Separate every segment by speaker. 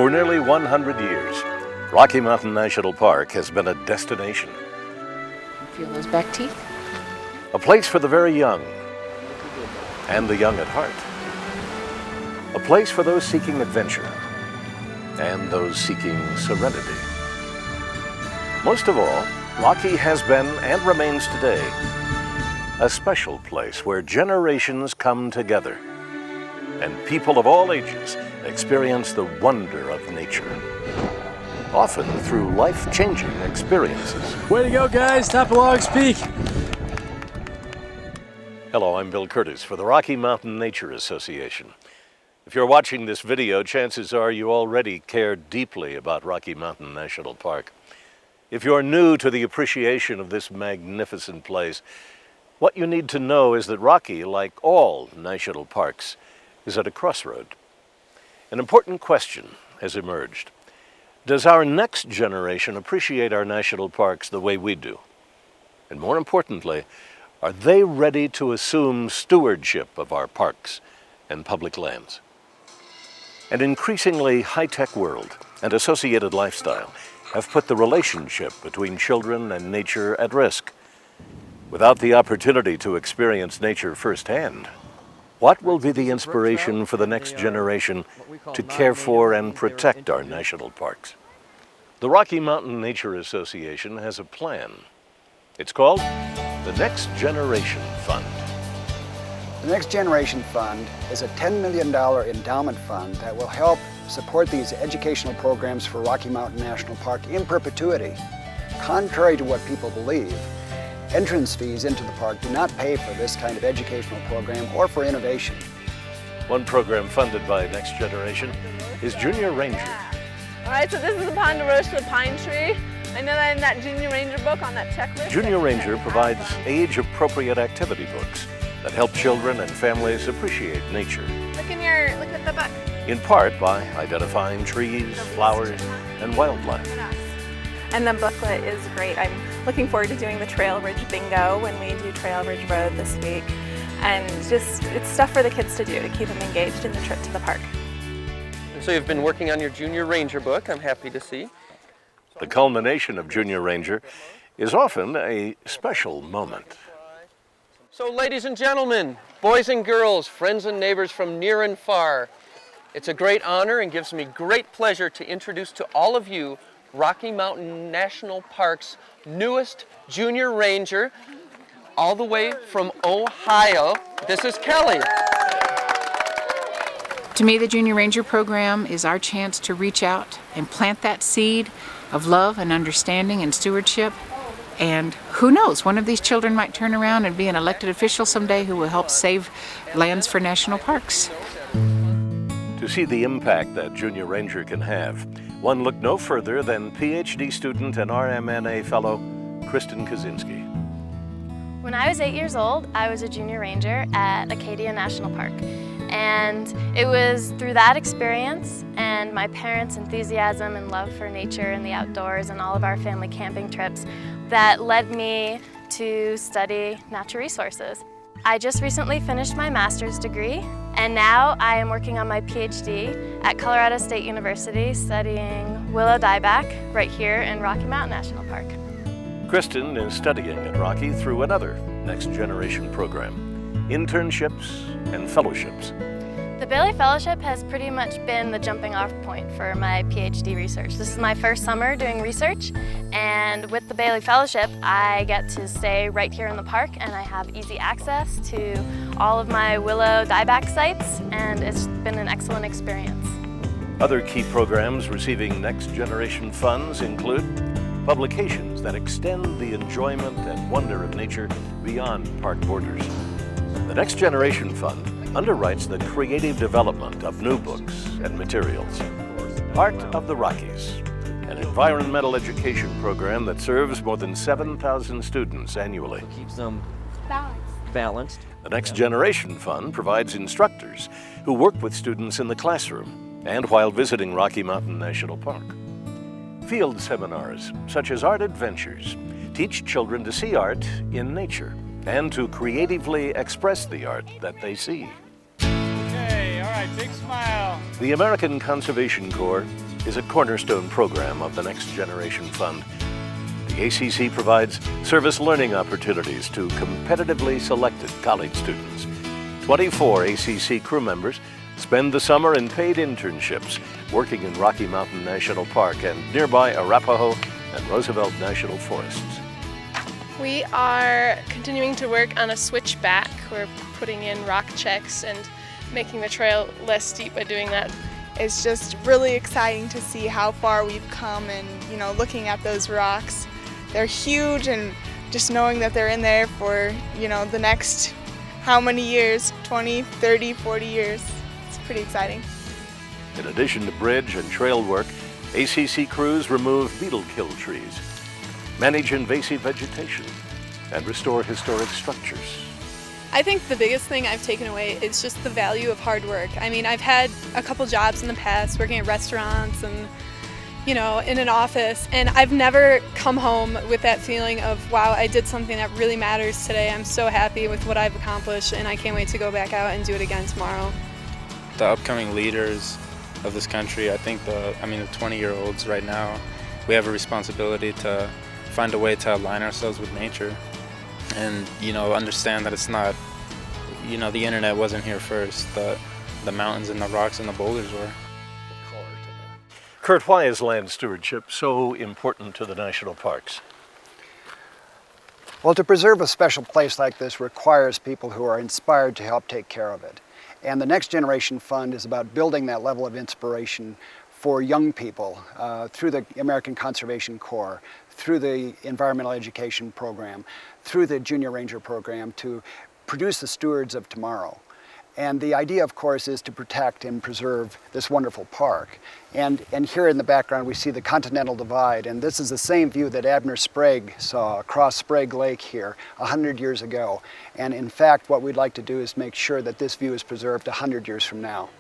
Speaker 1: For nearly 100 years, Rocky Mountain National Park has been a destination.
Speaker 2: Feel those back teeth?
Speaker 1: A place for the very young and the young at heart. A place for those seeking adventure and those seeking serenity. Most of all, Rocky has been and remains today a special place where generations come together and people of all ages experience the wonder of nature, often through life-changing experiences.
Speaker 3: Way to go, guys. Top of Logs Peak.
Speaker 1: Hello, I'm Bill Kurtis for the Rocky Mountain Nature Association. If you're watching this video, chances are you already care deeply about Rocky Mountain National Park. If you're new to the appreciation of this magnificent place, what you need to know is that Rocky, like all national parks, is at a crossroad. An important question has emerged. Does our next generation appreciate our national parks the way we do? And more importantly, are they ready to assume stewardship of our parks and public lands? An increasingly high-tech world and associated lifestyle have put the relationship between children and nature at risk. Without the opportunity to experience nature firsthand, what will be the inspiration for the next generation to care for and protect our national parks? The Rocky Mountain Nature Association has a plan. It's called the Next Generation Fund.
Speaker 4: The Next Generation Fund is a $10 million endowment fund that will help support these educational programs for Rocky Mountain National Park in perpetuity. Contrary to what people believe, entrance fees into the park do not pay for this kind of educational program or for innovation.
Speaker 1: One program funded by Next Generation is Junior Ranger.
Speaker 5: All right, so this is the Ponderosa pine tree. I know that in that Junior Ranger book on that checklist.
Speaker 1: Junior Ranger provides age-appropriate activity books that help children and families appreciate nature.
Speaker 5: Look at the book.
Speaker 1: In part by identifying trees, flowers, and wildlife.
Speaker 6: And the booklet is great. I'm looking forward to doing the Trail Ridge Bingo when we do Trail Ridge Road this week. And just, it's stuff for the kids to do to keep them engaged in the trip to the park.
Speaker 7: And so you've been working on your Junior Ranger book, I'm happy to see.
Speaker 1: The culmination of Junior Ranger is often a special moment.
Speaker 7: So ladies and gentlemen, boys and girls, friends and neighbors from near and far, it's a great honor and gives me great pleasure to introduce to all of you Rocky Mountain National Park's newest Junior Ranger, all the way from Ohio. This is Kelly.
Speaker 2: To me, the Junior Ranger program is our chance to reach out and plant that seed of love and understanding and stewardship. And who knows, one of these children might turn around and be an elected official someday who will help save lands for national parks.
Speaker 1: To see the impact that Junior Ranger can have, one look no further than PhD student and RMNA fellow, Kristen Kaczynski.
Speaker 8: When I was 8 years old, I was a Junior Ranger at Acadia National Park. And it was through that experience and my parents' enthusiasm and love for nature and the outdoors and all of our family camping trips that led me to study natural resources. I just recently finished my master's degree, and now I am working on my PhD at Colorado State University studying willow dieback right here in Rocky Mountain National Park.
Speaker 1: Kristen is studying at Rocky through another Next Generation program, internships and fellowships.
Speaker 8: The Bailey Fellowship has pretty much been the jumping off point for my PhD research. This is my first summer doing research, and with the Bailey Fellowship, I get to stay right here in the park and I have easy access to all of my willow dieback sites, and it's been an excellent experience.
Speaker 1: Other key programs receiving Next Generation funds include publications that extend the enjoyment and wonder of nature beyond park borders. The Next Generation Fund underwrites the creative development of new books and materials. Art of the Rockies, an environmental education program that serves more than 7,000 students annually.
Speaker 7: Keeps them balanced.
Speaker 1: The Next Generation Fund provides instructors who work with students in the classroom and while visiting Rocky Mountain National Park. Field seminars, such as Art Adventures, teach children to see art in nature and to creatively express the art that they see.
Speaker 3: Okay, all right, big smile.
Speaker 1: The American Conservation Corps is a cornerstone program of the Next Generation Fund. The ACC provides service learning opportunities to competitively selected college students. 24 ACC crew members spend the summer in paid internships working in Rocky Mountain National Park and nearby Arapahoe and Roosevelt National Forests.
Speaker 9: We are continuing to work on a switchback. We're putting in rock checks and making the trail less steep by doing that.
Speaker 10: It's just really exciting to see how far we've come and, you know, looking at those rocks. They're huge, and just knowing that they're in there for, you know, the next how many years, 20, 30, 40 years. It's pretty exciting.
Speaker 1: In addition to bridge and trail work, ACC crews remove beetle kill trees, manage invasive vegetation, and restore historic structures.
Speaker 11: I think the biggest thing I've taken away is just the value of hard work. I mean, I've had a couple jobs in the past working at restaurants and, you know, in an office, and I've never come home with that feeling of, wow, I did something that really matters today. I'm so happy with what I've accomplished, and I can't wait to go back out and do it again tomorrow.
Speaker 12: The upcoming leaders of this country, I think the 20-year-olds right now, we have a responsibility to find a way to align ourselves with nature and, you know, understand that it's not, you know, the internet wasn't here first. The mountains and the rocks and the boulders were.
Speaker 1: Kurt, why is land stewardship so important to the national parks?
Speaker 4: Well, to preserve a special place like this requires people who are inspired to help take care of it. And the Next Generation Fund is about building that level of inspiration for young people through the American Conservation Corps, through the Environmental Education Program, through the Junior Ranger Program, to produce the stewards of tomorrow. And the idea, of course, is to protect and preserve this wonderful park. And here in the background we see the Continental Divide, and this is the same view that Abner Sprague saw across Sprague Lake here 100 years ago. And in fact, what we'd like to do is make sure that this view is preserved 100 years from now.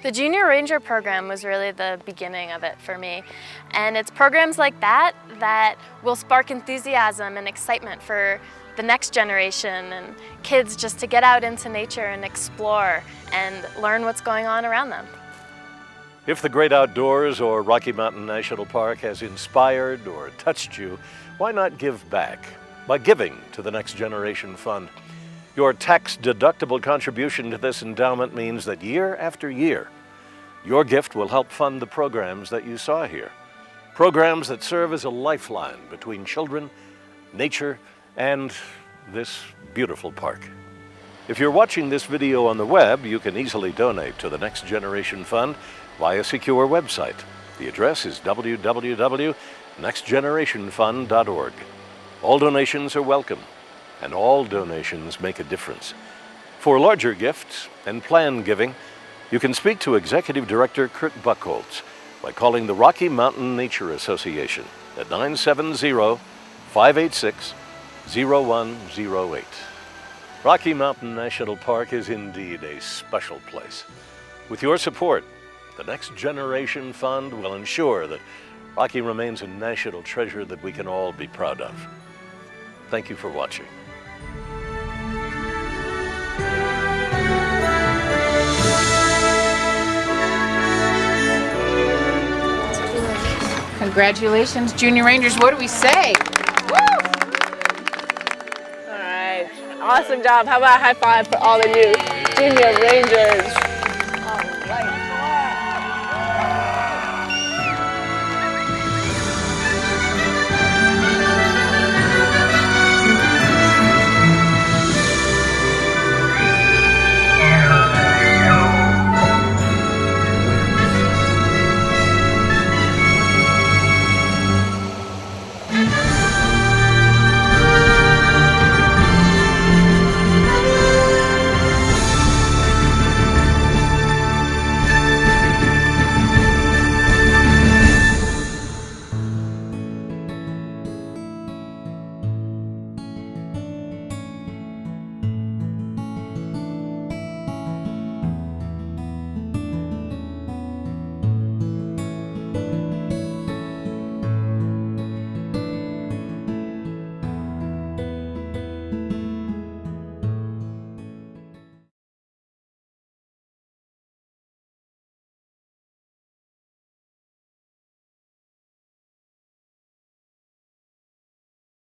Speaker 8: The Junior Ranger program was really the beginning of it for me. And it's programs like that that will spark enthusiasm and excitement for the next generation and kids just to get out into nature and explore and learn what's going on around them.
Speaker 1: If the great outdoors or Rocky Mountain National Park has inspired or touched you, why not give back by giving to the Next Generation Fund? Your tax-deductible contribution to this endowment means that year after year, your gift will help fund the programs that you saw here. Programs that serve as a lifeline between children, nature, and this beautiful park. If you're watching this video on the web, you can easily donate to the Next Generation Fund via a secure website. The address is www.nextgenerationfund.org. All donations are welcome, and all donations make a difference. For larger gifts and planned giving, you can speak to Executive Director Kurt Buchholz by calling the Rocky Mountain Nature Association at 970-586-0108. Rocky Mountain National Park is indeed a special place. With your support, the Next Generation Fund will ensure that Rocky remains a national treasure that we can all be proud of. Thank you for watching.
Speaker 2: Congratulations, Junior Rangers. What do we say?
Speaker 5: All right, awesome job. How about a high five for all of you Junior Rangers?